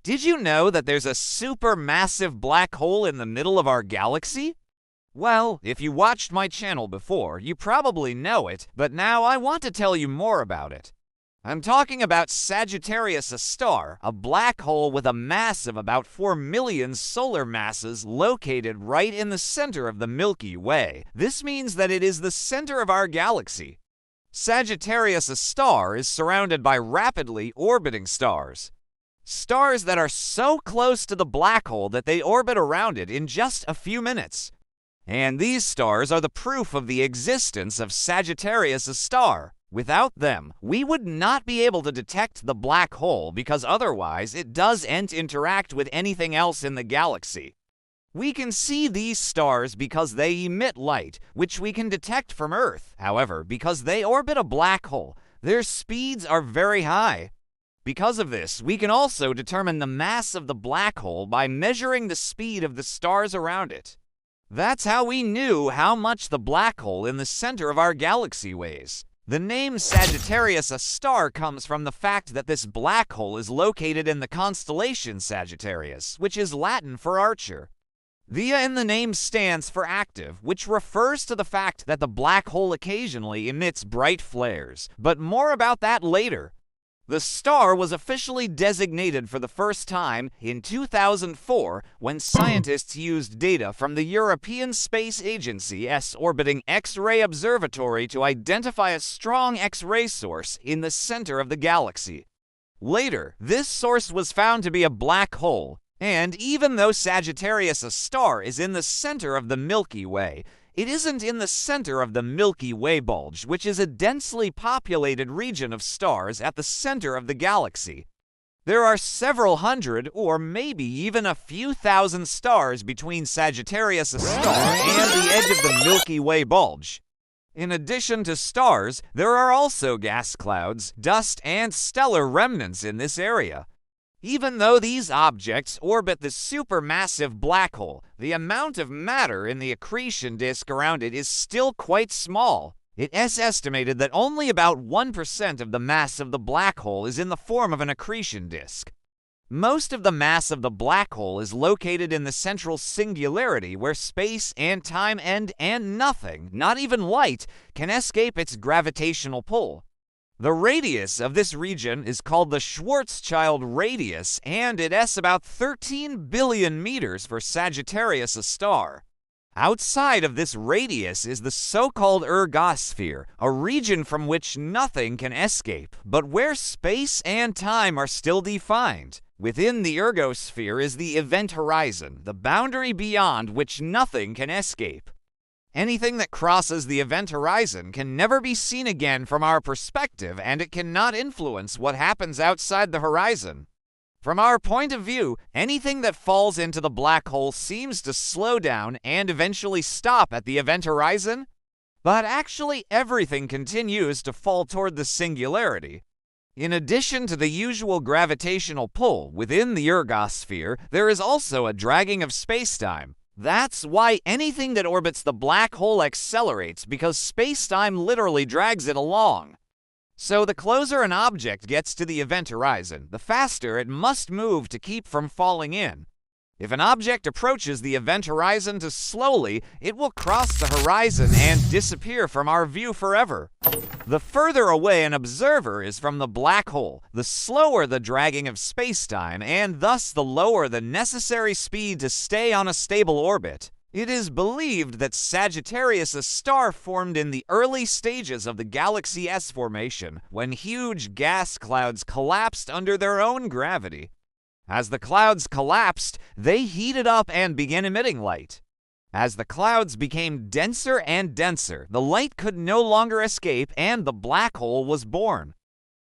Did you know that there's a supermassive black hole in the middle of our galaxy? Well, if you watched my channel before, you probably know it, but now I want to tell you more about it. I'm talking about Sagittarius, a star, a black hole with a mass of about 4 million solar masses located right in the center of the Milky Way. This means that it is the center of our galaxy. Sagittarius, a star, is surrounded by rapidly orbiting stars. Stars that are so close to the black hole that they orbit around it in just a few minutes. And these stars are the proof of the existence of Sagittarius, a star. Without them, we would not be able to detect the black hole because otherwise it doesn't interact with anything else in the galaxy. We can see these stars because they emit light, which we can detect from Earth. However, because they orbit a black hole, their speeds are very high. Because of this, we can also determine the mass of the black hole by measuring the speed of the stars around it. That's how we knew how much the black hole in the center of our galaxy weighs. The name Sagittarius, a star, comes from the fact that this black hole is located in the constellation Sagittarius, which is Latin for archer. The in the name stands for active, which refers to the fact that the black hole occasionally emits bright flares, but more about that later. The star was officially designated for the first time in 2004 when scientists used data from the European Space Agency's orbiting X-ray observatory to identify a strong X-ray source in the center of the galaxy. Later, this source was found to be a black hole, and even though Sagittarius, a star, is in the center of the Milky Way, it isn't in the center of the Milky Way bulge, which is a densely populated region of stars at the center of the galaxy. There are several hundred, or maybe even a few thousand stars between Sagittarius, a star, and the edge of the Milky Way bulge. In addition to stars, there are also gas clouds, dust, and stellar remnants in this area. Even though these objects orbit the supermassive black hole, the amount of matter in the accretion disk around it is still quite small. It is estimated that only about 1% of the mass of the black hole is in the form of an accretion disk. Most of the mass of the black hole is located in the central singularity where space and time end and nothing, not even light, can escape its gravitational pull. The radius of this region is called the Schwarzschild radius, and it is about 13 billion meters for Sagittarius, a star. Outside of this radius is the so-called ergosphere, a region from which nothing can escape, but where space and time are still defined. Within the ergosphere is the event horizon, the boundary beyond which nothing can escape. Anything that crosses the event horizon can never be seen again from our perspective, and it cannot influence what happens outside the horizon. From our point of view, anything that falls into the black hole seems to slow down and eventually stop at the event horizon. But actually, everything continues to fall toward the singularity. In addition to the usual gravitational pull within the ergosphere, there is also a dragging of spacetime. That's why anything that orbits the black hole accelerates, because space-time literally drags it along. So the closer an object gets to the event horizon, the faster it must move to keep from falling in. If an object approaches the event horizon too slowly, it will cross the horizon and disappear from our view forever. The further away an observer is from the black hole, the slower the dragging of spacetime, and thus the lower the necessary speed to stay on a stable orbit. It is believed that Sagittarius, a star, formed in the early stages of the galaxy's formation, when huge gas clouds collapsed under their own gravity. As the clouds collapsed, they heated up and began emitting light. As the clouds became denser and denser, the light could no longer escape and the black hole was born.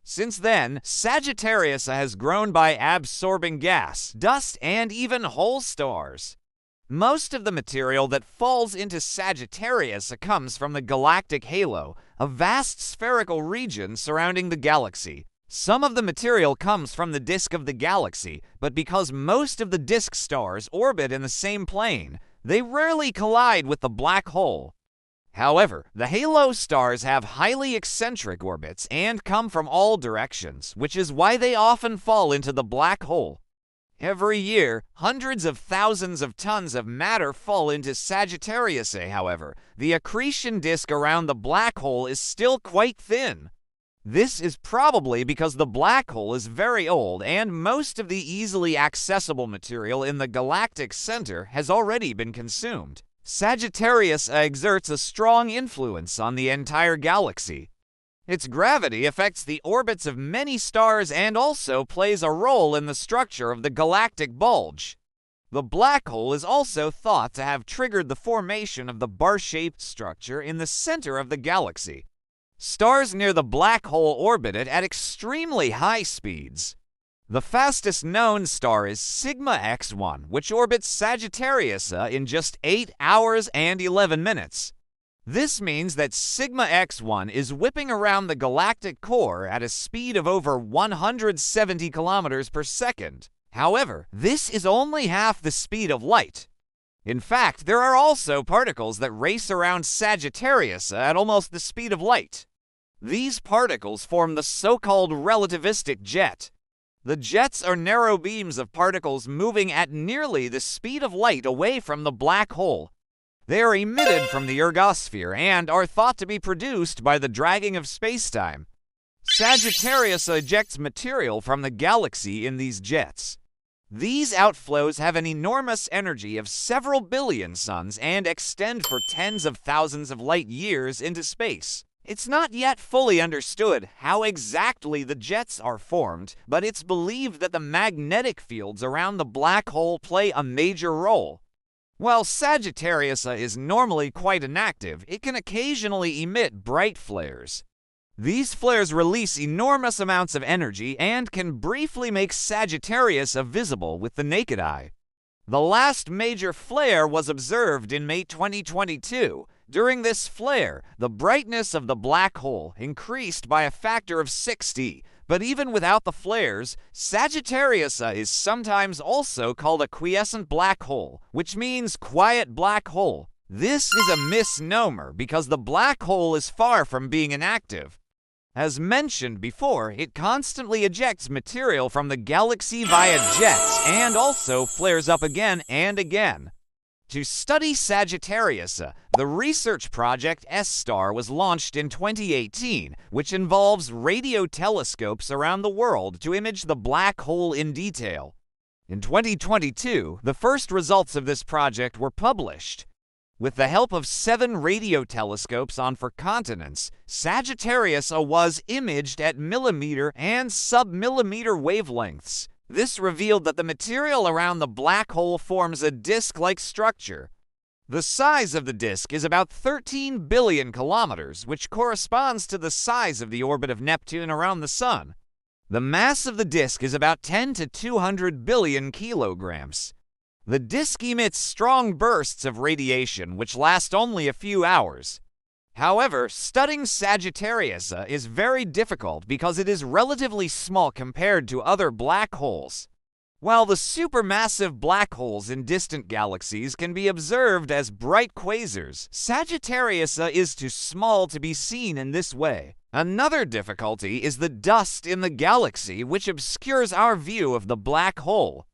Since then, Sagittarius has grown by absorbing gas, dust, and even whole stars. Most of the material that falls into Sagittarius comes from the galactic halo, a vast spherical region surrounding the galaxy. Some of the material comes from the disk of the galaxy, but because most of the disk stars orbit in the same plane, they rarely collide with the black hole. However, the halo stars have highly eccentric orbits and come from all directions, which is why they often fall into the black hole. Every year, hundreds of thousands of tons of matter fall into Sagittarius A. However, the accretion disk around the black hole is still quite thin. This is probably because the black hole is very old and most of the easily accessible material in the galactic center has already been consumed. Sagittarius A exerts a strong influence on the entire galaxy. Its gravity affects the orbits of many stars and also plays a role in the structure of the galactic bulge. The black hole is also thought to have triggered the formation of the bar-shaped structure in the center of the galaxy. Stars near the black hole orbit it at extremely high speeds. The fastest known star is Sigma X1, which orbits Sagittarius A in just 8 hours and 11 minutes. This means that Sigma X1 is whipping around the galactic core at a speed of over 170 kilometers per second. However, this is only half the speed of light. In fact, there are also particles that race around Sagittarius A at almost the speed of light. These particles form the so-called relativistic jet. The jets are narrow beams of particles moving at nearly the speed of light away from the black hole. They are emitted from the ergosphere and are thought to be produced by the dragging of spacetime. Sagittarius ejects material from the galaxy in these jets. These outflows have an enormous energy of several billion suns and extend for tens of thousands of light years into space. It's not yet fully understood how exactly the jets are formed, but it's believed that the magnetic fields around the black hole play a major role. While Sagittarius A is normally quite inactive, it can occasionally emit bright flares. These flares release enormous amounts of energy and can briefly make Sagittarius A visible with the naked eye. The last major flare was observed in May 2022. During this flare, the brightness of the black hole increased by a factor of 60, but even without the flares, Sagittarius A is sometimes also called a quiescent black hole, which means quiet black hole. This is a misnomer because the black hole is far from being inactive. As mentioned before, it constantly ejects material from the galaxy via jets and also flares up again and again. To study Sagittarius A, the research project S-STAR was launched in 2018, which involves radio telescopes around the world to image the black hole in detail. In 2022, the first results of this project were published. With the help of 7 radio telescopes on 4 continents, Sagittarius A was imaged at millimeter and sub-millimeter wavelengths. This revealed that the material around the black hole forms a disk-like structure. The size of the disk is about 13 billion kilometers, which corresponds to the size of the orbit of Neptune around the Sun. The mass of the disk is about 10 to 200 billion kilograms. The disk emits strong bursts of radiation, which last only a few hours. However, studying Sagittarius A is very difficult because it is relatively small compared to other black holes. While the supermassive black holes in distant galaxies can be observed as bright quasars, Sagittarius A is too small to be seen in this way. Another difficulty is the dust in the galaxy, which obscures our view of the black hole.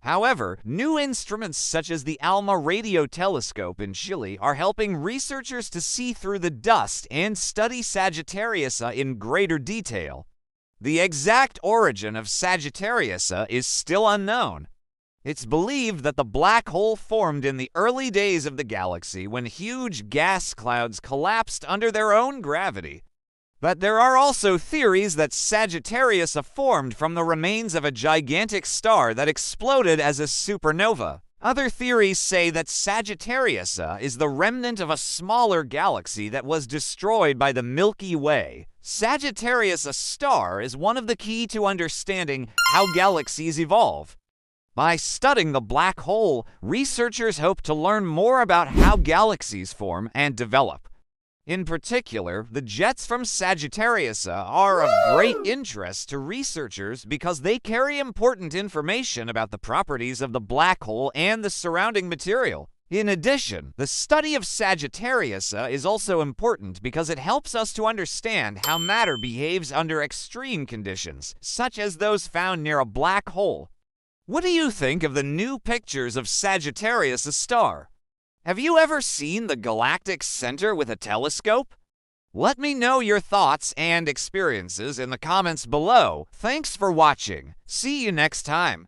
However, new instruments such as the ALMA radio telescope in Chile are helping researchers to see through the dust and study Sagittarius A in greater detail. The exact origin of Sagittarius A is still unknown. It's believed that the black hole formed in the early days of the galaxy when huge gas clouds collapsed under their own gravity. But there are also theories that Sagittarius A formed from the remains of a gigantic star that exploded as a supernova. Other theories say that Sagittarius A is the remnant of a smaller galaxy that was destroyed by the Milky Way. Sagittarius A star is one of the key to understanding how galaxies evolve. By studying the black hole, researchers hope to learn more about how galaxies form and develop. In particular, the jets from Sagittarius A are of great interest to researchers because they carry important information about the properties of the black hole and the surrounding material. In addition, the study of Sagittarius A is also important because it helps us to understand how matter behaves under extreme conditions, such as those found near a black hole. What do you think of the new pictures of Sagittarius' star? Have you ever seen the galactic center with a telescope? Let me know your thoughts and experiences in the comments below. Thanks for watching. See you next time.